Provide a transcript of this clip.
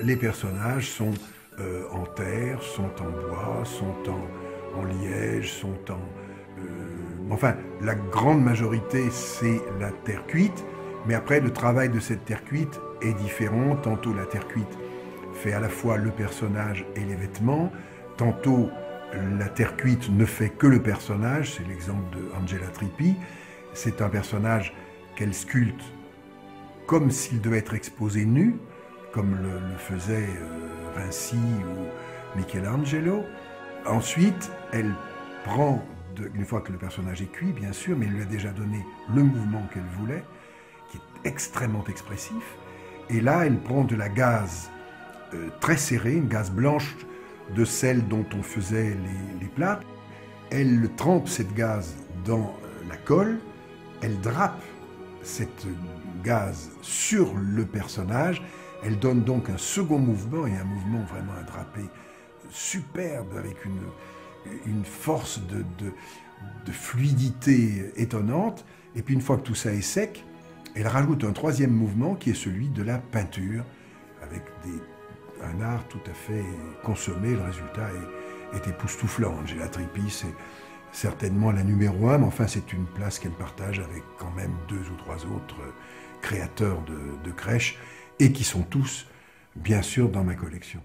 Les personnages sont en terre, sont en bois, sont en liège, sont en... enfin, la grande majorité, c'est la terre cuite, mais après, le travail de cette terre cuite est différent. Tantôt, la terre cuite fait à la fois le personnage et les vêtements, tantôt, la terre cuite ne fait que le personnage, c'est l'exemple de Angela Trippi. C'est un personnage qu'elle sculpte comme s'il devait être exposé nu, comme le faisaient Vinci ou Michelangelo. Ensuite, elle prend, une fois que le personnage est cuit, bien sûr, mais elle lui a déjà donné le mouvement qu'elle voulait, qui est extrêmement expressif. Et là, elle prend de la gaze très serrée, une gaze blanche de celle dont on faisait les plâtres. Elle trempe cette gaze dans la colle, elle drape cette gaze sur le personnage, elle donne donc un second mouvement, et un mouvement vraiment un drapé superbe, avec une force de fluidité étonnante. Et puis une fois que tout ça est sec, elle rajoute un troisième mouvement qui est celui de la peinture, avec un art tout à fait consommé. Le résultat est époustouflant. Angela Trippi, c'est certainement la numéro 1, mais enfin c'est une place qu'elle partage avec quand même 2 ou 3 autres créateurs de crèches, et qui sont tous, bien sûr, dans ma collection.